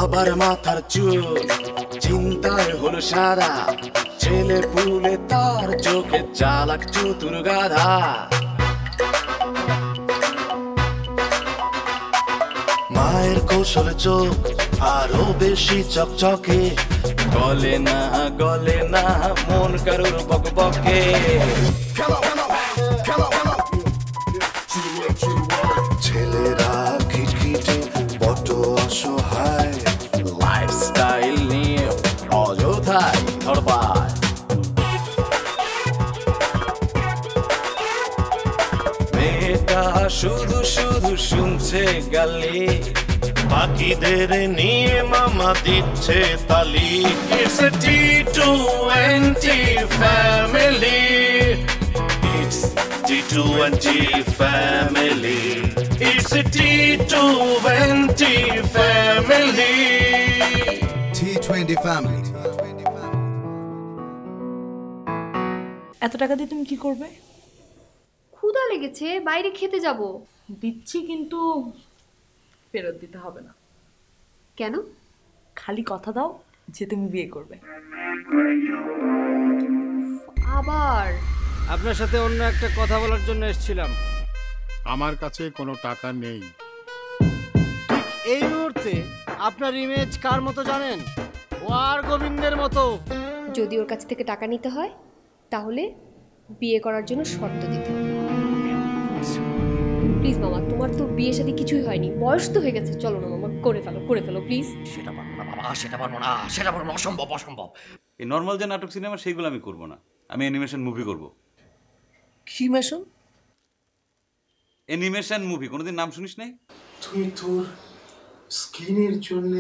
বাবার মাথার চুল চিন্তায় হলো সাদা, ছেলে পুলে তার চোখে চালাক চতুর গাধা। মায়ের কৌশল চোখ আরো বেশি চকচকে, গলে না মন কারুর বকবকে। ছেলেরা খিটখিটে বড় অসহায়, লাইফস্টাইল নিয়ে অযথায় ধড়পায়। মেয়েটা শুধু শুধু শুনছে গালি, বাকিদের নিয়ে মামা দিচ্ছে তালি। It's a T20 family, it's T20 family, it's a T20 family, T20 family। এত টাকা দিয়ে তুমি কি করবে? ক্ষুধা লেগেছে, বাইরে খেতে যাব। দিচ্ছি, কিন্তু ফেরত দিতে হবে না। কেন? খালি কথা দাও যে তুমি বিয়ে করবে। আবার আপনার সাথে অন্য একটা কথা বলার জন্য এসেছিলাম। আমার কাছে কোনো টাকা নেই। ঠিক এই মুহূর্তে আপনার ইমেজ কার মতো জানেন? ও আর গোবিন্দের মতো। যদি ওর কাছ থেকে টাকা নিতে হয় তাহলে বিয়ে করার জন্য শর্ত দিতে হবে। প্লিজ মামা, তোমার তো বিয়ে শাদী কিছুই হয়নি, বয়স তো হয়ে গেছে। চলো না মামা, করে ফেলো প্লিজ। সেটা পারবো না বাবা, সেটা পারবো না, অসম্ভব। এই নর্মাল যে নাটক সিনেমা সেইগুলো আমি করব না, আমি অ্যানিমেশন মুভি করব। কি মেশন? অ্যানিমেশন মুভি, কোনোদিন নাম শুনিস নাই? তুই তোর স্কিনের জন্য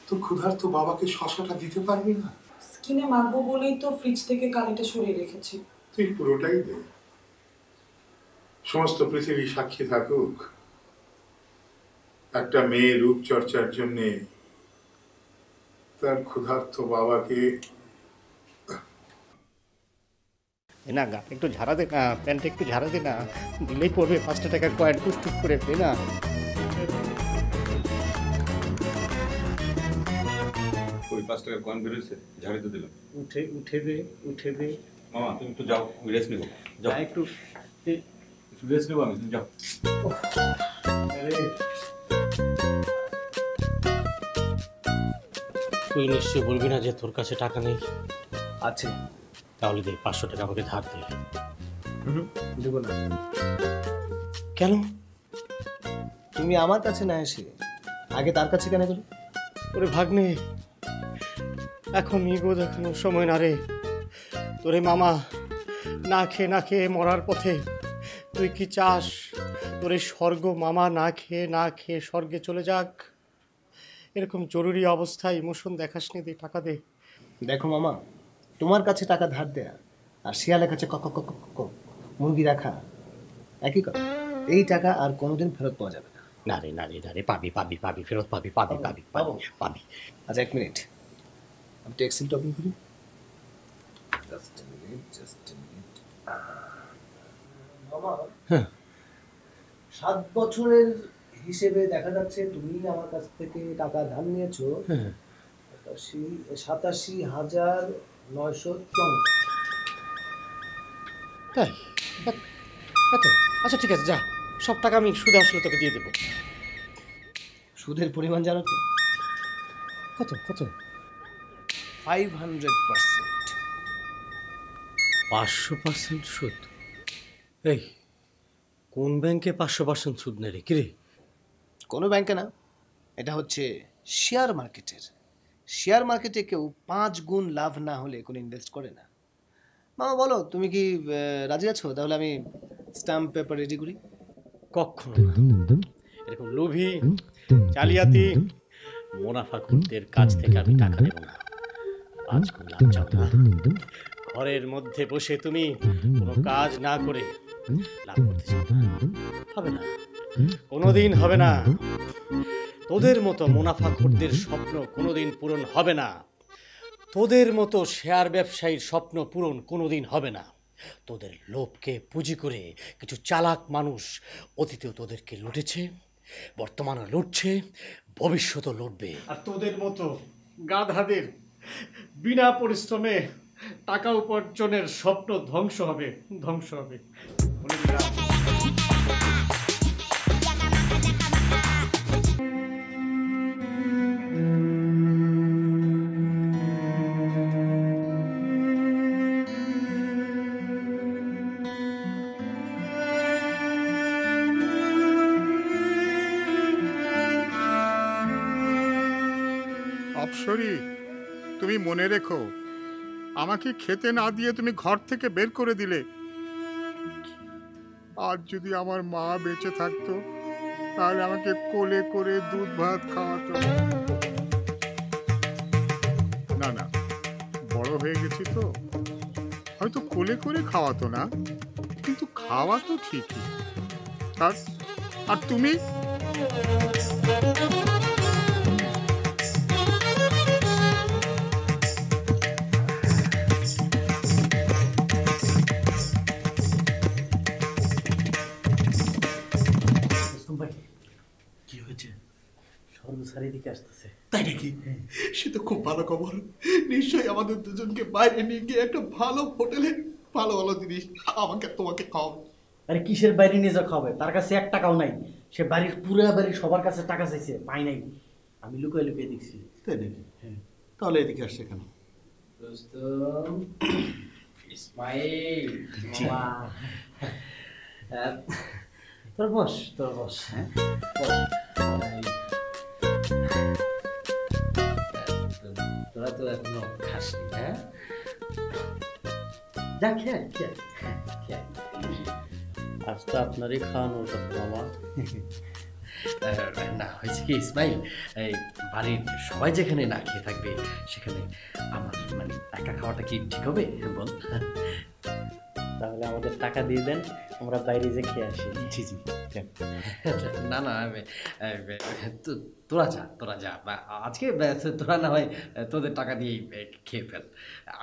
তোর ক্ষুধার্ত বাবাকে শশাটা দিতে পারবি না? স্কিনে মাখবো বলেই তো ফ্রিজ থেকে কালিটা সরিয়ে রেখেছি। তুই পুরোটাই দে, সমস্ত পৃথিবী সাক্ষী থাকুক। একটা মেয়ে রূপচর্চার জন্য তার ক্ষুধার্ত বাবাকে। না গা একটু ঝাড়া দে না, প্যান্টটা একটু ঝাড়া দে না, দিলেই পড়বে 5 টাকার কয়েন, টুকটুক করে দে না। ওই 5 টাকার কয়েন বেরোচ্ছে, ঝাড়ি তো দিলাম। উঠে দে মামা তুমি একটু যাও, রেস্ট নিবো। যাও একটু রেস্ট নিবো আমি, তুমি যাও। তুই নিশ্চয়ই বলবি না যে তোর কাছে টাকা নেই? আছে। তাহলে দে 500 টাকা আমাকে ধার দে। দেবো না। কেন? তুমি আমার কাছে না এসে আগে তার কাছে কেন গেলে? ওরে ভাগ্নে, এখন ইগো দেখানোর সময় না রে। তোরে মামা না খেয়ে মরার পথে। তুই কি চাস তোরে স্বর্গ মামা না খেয়ে স্বর্গে চলে যাক? এরকম জরুরি অবস্থায় ইমোশন দেখাস নি, দে টাকা দে। দেখো মামা, তোমার কাছে টাকা ধার দেয়া আর শিয়ালের কাছে মুরগি রাখা একই কথা। এই টাকা আর কোনোদিন ফেরত পাওয়া যাবে না। না রে, পাবি, ফেরত পাবি। আচ্ছা 1 মিনিট, আমি ট্যাক্সি টকিং করি। Just a minute. মামা, 7 বছরের হিসেবে দেখা যাচ্ছে তুমি আমার কাছ থেকে টাকা ধার নিয়েছো 87,954। তাই? এত? আচ্ছা ঠিক আছে, যা, সব টাকা আমি সুদে আসলে তোকে দিয়ে দেবো। সুদের পরিমাণ জানো তো? কত? 500%। 500% সুদ? এই কোন ব্যাংকে 500% সুদ নেই রে? কি রে? কোনো ব্যাংকে না, এটা হচ্ছে শেয়ার মার্কেটের। শেয়ার মার্কেটে কেউ 5 গুণ লাভ না হলে কোনো ইনভেস্ট করে না। মামা বলো, তুমি কি রাজি আছো? তাহলে আমি স্ট্যাম্প পেপার রেডি করি। কখনো এরকম লোভী জালিয়াতি মুনাফাখোরদের কাছ থেকে আমি টাকা নেব না। 5 গুণ লাভ চাও না? ঘরের মধ্যে বসে তুমি কোনো কাজ না করে লাভ করতে চাও না? হবে না, কোনোদিন হবে না। তোদের মতো মুনাফাখোরদের স্বপ্ন কোনোদিন পূরণ হবে না। তোদের মতো শেয়ার ব্যবসায়ীর স্বপ্ন পূরণ কোনোদিন হবে না। তোদের লোভকে পুঁজি করে কিছু চালাক মানুষ অতীতেও তোদেরকে লুটেছে, বর্তমানও লুটছে, ভবিষ্যতও লুটবে। আর তোদের মতো গাধাদের বিনা পরিশ্রমে টাকা উপার্জনের স্বপ্ন ধ্বংস হবে, ধ্বংস হবে। বলে দিলাম। অপসরী, তুমি মনে রেখো, আমাকে খেতে না দিয়ে তুমি ঘর থেকে বের করে দিলে। আর যদি আমার মা বেঁচে থাকতো তাহলে আমাকে কোলে করে দুধ ভাত খাওয়াতো। না না, বড় হয়ে গেছি তো, হয়তো কোলে করে খাওয়াতো না, কিন্তু খাওয়াতো ঠিকই। আর তুমি? কি হয়েছে? সর্বসারি দিকে আসতেছে। তাই নাকি? সে তো খুব ভালো খবর। নিশ্চয়ই আমাদের দুজনকে বাইরে নিয়ে গিয়ে একটা ভালো হোটেলে ভালো ভালো জিনিস আমাকে তোমাকে খাওয়াবে। আরে কিসের বাইরে নিয়ে যা খাবে? তার কাছে 1 টাকাও নাই। সে বাড়ির পুরা বাড়ির সবার কাছে টাকা চাইছে, পাই নাই। আমি লুকিয়ে লুকিয়ে দেখছি। তাই নাকি? হ্যাঁ। তাহলে এদিকে আসছে কেন? ইসমাইল তোর বস, তোর বস। হ্যাঁ, তোরা তো এখনো খাসনি। হ্যাঁ, যা খেয়ে আজ তো আপনারই খাওয়ানোর কথা মামা। না হয়েছে কি ইসমাইল, এই বাড়ির সবাই যেখানে না খেয়ে থাকবে সেখানে আমার মানে একা খাওয়াটা কি ঠিক হবে বল? তাহলে আমাদের টাকা দিয়ে দেন, আমরা বাইরে যে খেয়ে আসি। জি জি। না না, তোরা যা আজকে তোরা না হয় তোদের টাকা দিয়েই খেয়ে ফেল,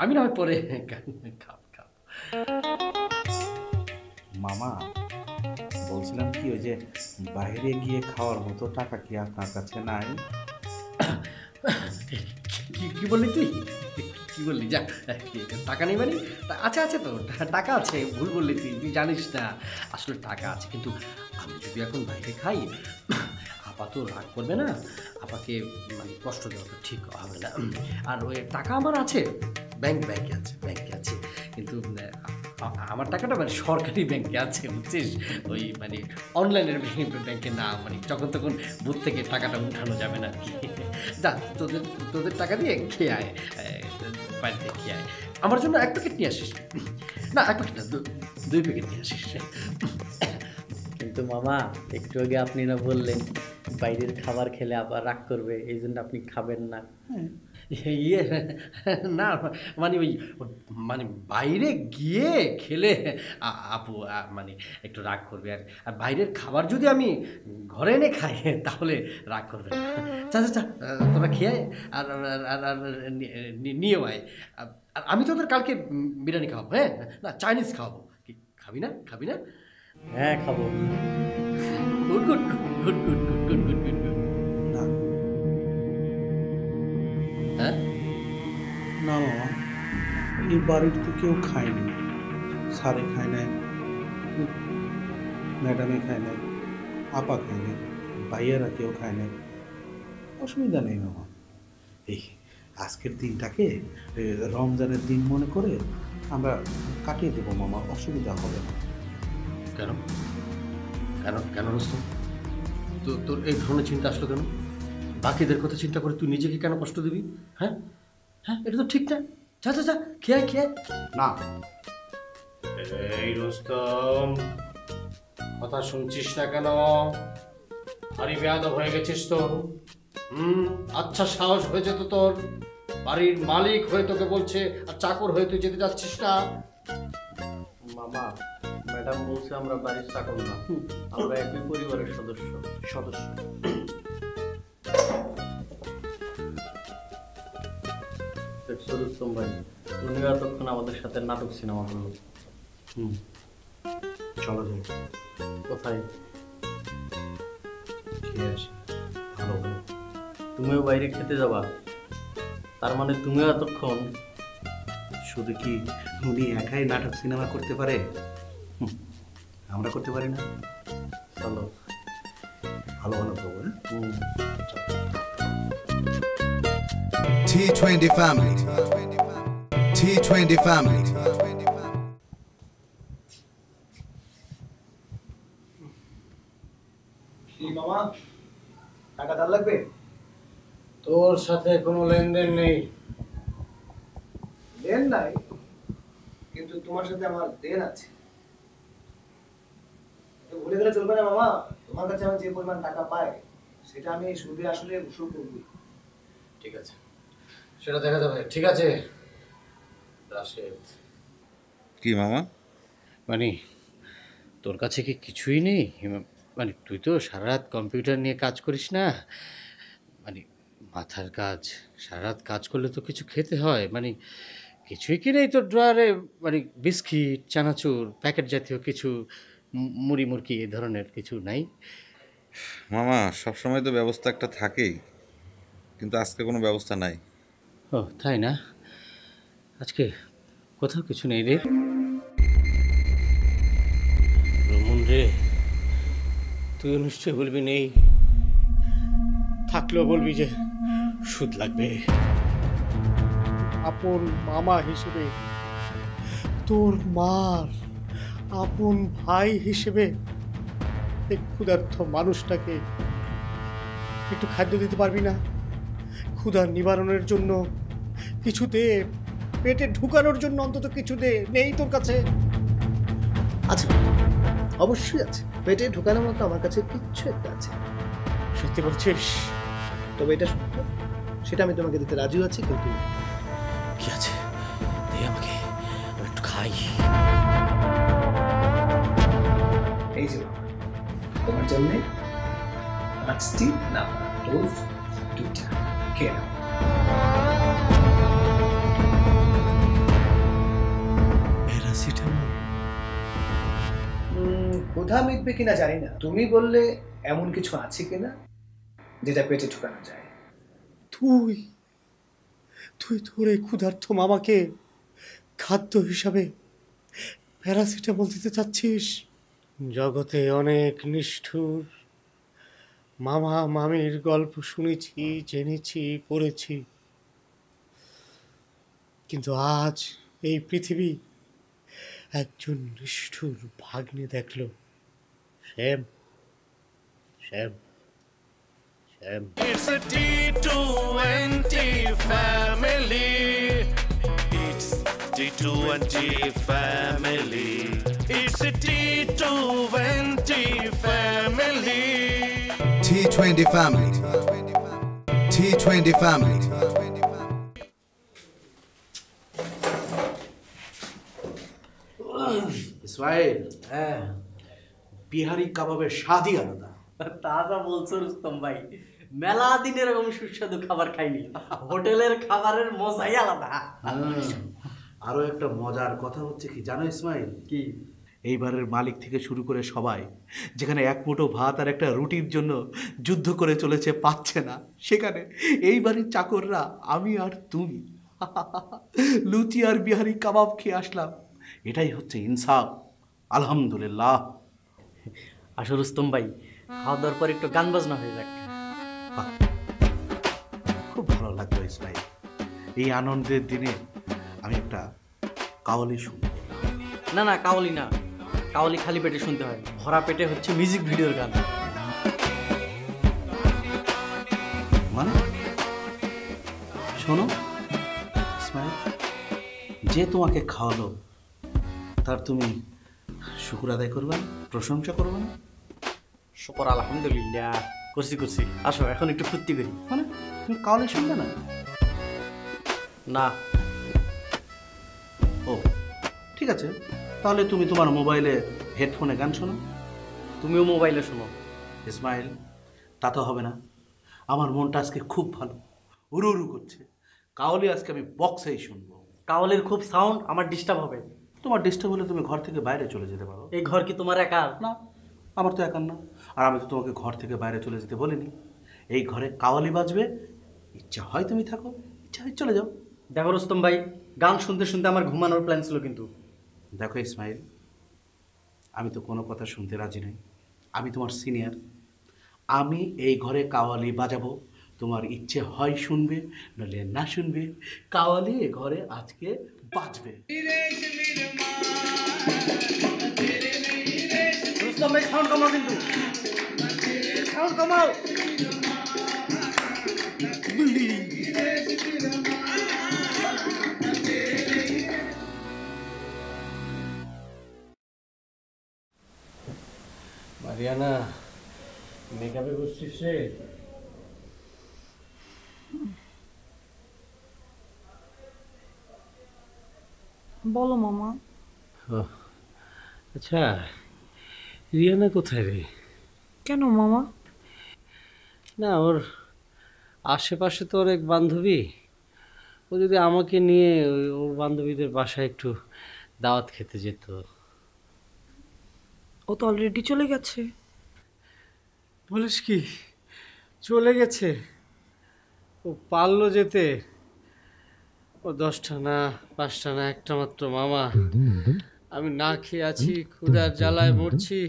আমি না হয় পরে খাব। মামা বলছিলাম কি, ওই যে বাইরে গিয়ে খাওয়ার মতো টাকা কি আপনার কাছে নাই? কি বললি তুই? কি বললি? যা, টাকা নেই মানে? আচ্ছা তো টাকা আছে, ভুল বললি তুই জানিস না, আসলে টাকা আছে। কিন্তু আমি যদি এখন বাইরে খাই, আপা তো রাগ করবে না, আপাকে মানে কষ্ট দেওয়াটা ঠিক হবে না। আর ওই টাকা আমার আছে, ব্যাংকে আছে, কিন্তু আমার টাকাটা মানে সরকারি ব্যাংকে আছে, বুঝছিস? ওই মানে অনলাইনের ব্যাংকে না, মানে যখন তখন বুথ থেকে টাকাটা উঠানো যাবে না আর কি। যা, তোদের টাকা দিয়ে খেয়ে আয়, বাড়িতে খেয়ে আয়। আমার জন্য 1 প্যাকেট নিয়ে আসিস। না 1 প্যাকেট না, 2 প্যাকেট নিয়ে আসিস। কিন্তু মামা, একটু আগে আপনি না বললেন বাইরের খাবার খেলে আবার রাগ করবে, এই জন্য আপনি খাবেন না। ইয়ে না, মানে ওই মানে বাইরে গিয়ে খেলে আপু মানে একটু রাগ করবে। আর বাইরের খাবার যদি আমি ঘরে এনে খাই তাহলে রাগ করবে না। চা তোরা খেয়ে আর নিয়েও আয়। আর আমি তোদের কালকে বিরিয়ানি খাওয়াবো। হ্যাঁ, না চাইনিজ খাওয়াবো। কি খাবি না? হ্যাঁ খাবো। গুড। না হ্যাঁ, না মামা, এই বাড়ির তো কেউ খায়নি। স্যারে খায় নাই, ম্যাডামে খায় নাই, আপা খায় নাই, ভাইয়ারা কেউ খায় নাই। অসুবিধা নেই মামা। এই আজকের দিনটাকে রমজানের দিন মনে করে আমরা কাটিয়ে দেবো মামা, অসুবিধা হবে না। কেন রুস্তম, তোর এই ধরনের চিন্তা আসলো কেন? বাকিদের কথা চিন্তা করে তুই নিজেকে কেন কষ্ট দিবি? হ্যাঁ, এটা তো ঠিক না। যা খেয়ে না। এই রুস্তম, কথা শুনছিস না কেন? ভারী বেয়াদব হয়ে গেছিস তো। আচ্ছা সাহস হয়েছে তো তোর, বাড়ির মালিক হয়ে তোকে বলছে আর চাকর হয়ে তুই যেতে যাচ্ছিস না। মামা, ম্যাডাম বলছে আমরা বাড়ির চাকর না, আমরা একই পরিবারের সদস্য। রুস্তম ভাই, উনি এতক্ষণ আমাদের সাথে নাটক সিনেমা করলো। চলো যাই। কোথায়? খেয়ে আসি, ভালো ভালো। তুমিও বাইরে খেতে যাবা? তার মানে তুমিও এতক্ষণ শুধু কি উনি একাই নাটক সিনেমা করতে পারে? আমরা করতে পারি না? চলো ভালো ভালো করবো। T20 family. T20 family. মামা টাকা ধার লাগবে? তোর সাথে কোনো লেনদেন নেই। দেন নাই, কিন্তু তোমার সাথে আমার দেন আছে। ভুলে গেলে চলবে না মামা, তোমার কাছে আমি যে পরিমাণ টাকা পাই সেটা আমি সুদে আসলে উসুল করবি। ঠিক আছে, সেটা দেখা যাবে। ঠিক আছে রাশেদ। কি মামা? মানে তোর কাছে কি কিছুই নেই? মানে তুই তো সারা রাত কম্পিউটার নিয়ে কাজ করিস না, মানে মাথার কাজ। সারা রাত কাজ করলে তো কিছু খেতে হয়, মানে কিছুই কি নেই তোর ড্রয়ারে? মানে বিস্কিট, চানাচুর, প্যাকেট জাতীয় কিছু, মুড়ি মুরকি এই ধরনের কিছু নাই? মামা সবসময় তো ব্যবস্থা একটা থাকেই, কিন্তু আজকে কোনো ব্যবস্থা নাই। ও তাই না? আজকে কোথাও কিছু নেই রে। রমন রে, তুইও নিশ্চয় বলবি নেই, থাকলেও বলবি যে সুদ লাগবে। আপন মামা হিসেবে, তোর মার আপন ভাই হিসেবে এই ক্ষুধার্ত মানুষটাকে একটু খাদ্য দিতে পারবি না? ক্ষুধার নিবারণের জন্য কিছু দে, পেটে ঢুকানোর জন্য অন্তত কিছু দে। নেই তোর কাছে? আচ্ছা, অবশ্যই আছে, পেটে ঢোকানোর মতো আমার কাছে কিচ্ছু একটা আছে। সত্যি বলছিস? তবে এটা সত্য, সেটা আমি তোমাকে দিতে রাজিও আছি। কিন্তু কি আছে দে আমাকে, আমি একটু খাই। এই যে তোমার জন্যে 5টি নাম্বার ডোজ, 2টা খেয়ে নাও। ক্ষুধা মিটবে কিনা জানি না, তুমি বললে এমন কিছু আছে কিনা যেটা পেটে ঢুকানো যায়। তুই তুই তোর এই ক্ষুধার্ত মামাকে খাদ্য হিসাবে প্যারাসিটামল দিতে চাচ্ছিস? জগতে অনেক নিষ্ঠুর মামা মামির গল্প শুনেছি, জেনেছি, পড়েছি, কিন্তু আজ এই পৃথিবী একজন নিষ্ঠুর ভাগ্নে দেখল। শ্যাম, শ্যাম, শ্যাম। It's a T20 family. It's T20 family. It's a T20 family. T20 family. T20 family. Ismail, হ্যাঁ, বিহারি কাবাবের স্বাদই আলাদা। তাজা বলছো রুস্তম ভাই, মেলা দিন এরকম সুস্বাদু খাবার খাইনি। হোটেলের খাবারের মজাই আলাদা। আরো একটা মজার কথা হচ্ছে কি জানো ইসমাইল? কি? এইবারের মালিক থেকে শুরু করে সবাই, যেখানে এক মুঠো ভাত আর একটা রুটির জন্য যুদ্ধ করে চলেছে, পাচ্ছে না, সেখানে এই বাড়ির চাকররা, আমি আর তুমি লুচি আর বিহারি কাবাব খেয়ে আসলাম। এটাই হচ্ছে ইনসাফ। আলহামদুলিল্লাহ। আসলে রুস্তম ভাই, খাওয়া দাওয়ার পর একটু গান বাজনা হয়ে যাক। খুব ভালো লাগলো ইসমাইল। এই আনন্দের দিনে আমি একটা কাওয়ালি শুনবো। না না, কাওয়ালি না, কাওয়ালি খালি পেটে শুনতে হয়, ভরা পেটে হচ্ছে মিউজিক ভিডিওর গান। মানে শোনো ইসমাইল, যে তোমাকে খাওয়ালো তার তুমি শুকর আদায় করবে না, প্রশংসা করবে না? শুকর আলহামদুলিল্লাহ, করছি করছি। আসো এখন একটু ফুর্তি করি। মানে তুমি কাওয়ালি শুনবে না? না। ও ঠিক আছে, তাহলে তুমি তোমার মোবাইলে হেডফোনে গান শোনো। তুমিও মোবাইলে শোনো। ইসমাইল, তা তো হবে না। আমার মনটা আজকে খুব ভালো, উড়ু উড়ু করছে। কাওয়ালি আজকে আমি বক্সেই শুনবো। কাওয়ালির খুব সাউন্ড, আমার ডিস্টার্ব হবে। তোমার ডিস্টার্ব হলে তুমি ঘর থেকে বাইরে চলে যেতে পারো। এই ঘর কি তোমার একার? না, আমার তো একার না। আর আমি তো তোমাকে ঘর থেকে বাইরে চলে যেতে বলিনি। এই ঘরে কাওয়ালি বাজবে, ইচ্ছা হয় তুমি থাকো, ইচ্ছা হয় চলে যাও। দেখো রুস্তম ভাই, গান শুনতে শুনতে আমার ঘুমানোর প্ল্যান ছিল, কিন্তু দেখো ইসমাইল, আমি তো কোনো কথা শুনতে রাজি নই। আমি তোমার সিনিয়র, আমি এই ঘরে কাওয়ালি বাজাবো। তোমার ইচ্ছে হয় শুনবে, নইলে না শুনবে, কাওয়ালি এ ঘরে আজকে বাজবে। রুস্তম ভাই সাউন্ড কমাও, কিন্তু সাউন্ড কমাও। মারিয়ানা, মেকআপে বসছিস রে? বলো মামা। আচ্ছা, রিয়ানা কোথায় রে? কেন মামা? না, ওর আশেপাশে তো ওর এক বান্ধবী, ও যদি আমাকে নিয়ে ওর বান্ধবীদের বাসায় একটু দাওয়াত খেতে যেত। ও তো অলরেডি চলে গেছে। বলিস কি? চলে গেছে? ও পারলো যেতে? ও 10টা না 5টা না, একটা মাত্র মামা। আমি না খেয়ে আছি, ক্ষুধার জ্বালায় মরছি।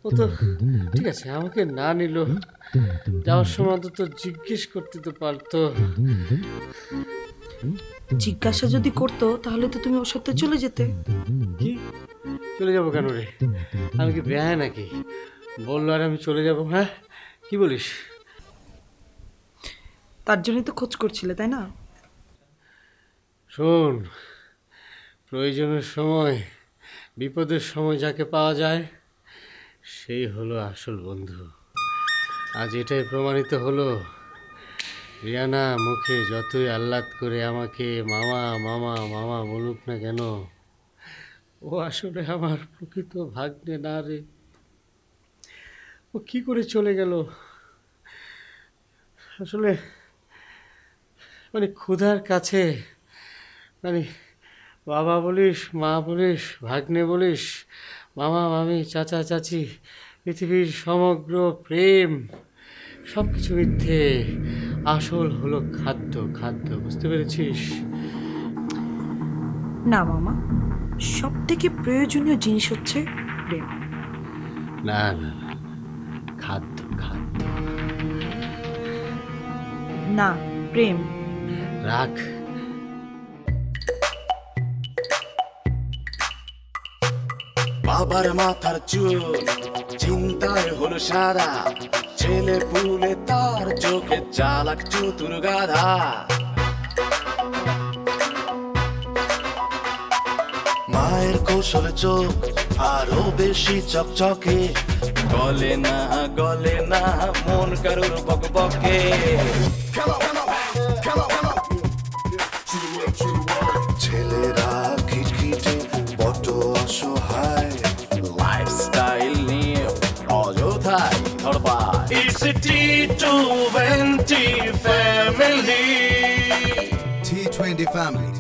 ও তো ঠিক আছে, আমাকে না নিল, যাওয়ার সময় তো জিজ্ঞেস করতে তো পারতো। জিজ্ঞাসা যদি করতো তাহলে তো তুমি ওর সাথে চলে যেতে। কি চলে যাবো কেন রে? আমি কি বেহায় নাকি? বললো আর আমি চলে যাব? হ্যাঁ, কি বলিস? তার জন্যই তো খোঁজ করছিলে, তাই না? শোন, প্রয়োজনের সময়, বিপদের সময় যাকে পাওয়া যায় সেই হলো আসল বন্ধু। আজ এটাই প্রমাণিত হলো। রিয়ানা মুখে যতই আহ্লাদ করে আমাকে মামা মামা মামা বলুক না কেন, ও আসলে আমার প্রকৃত ভাগ্নে না রে। ও কি করে চলে গেল? আসলে মানে ক্ষুধার কাছে, মানে বাবা বলিস, মা বলিস, ভাগ্নে বলিস, মামা মামি, চাচা চাচি, পৃথিবীর সমগ্র প্রেম সব কিছু মিথ্যে। আসল হলো খাদ্য, খাদ্য। বুঝতে পেরেছিস? না মামা, সব থেকে প্রয়োজনীয় জিনিস হচ্ছে প্রেম। না না, খাদ্য, খাদ্য না, প্রেম। রাখ। বাবার মাথার চুল চিন্তায় হলো সাদা, ছেলে পুলে তার চোখে চালাক চতুর গাধা। মায়ের কৌশল চোখ আরো বেশি চকচকে, গলে না মন কারোর বকবকে। ছেলেরা খিটখিটে বড় অসহায়, লাইফস্টাইল নিয়ে অযথায় ধরপায়। It's a T20 family. T20 family.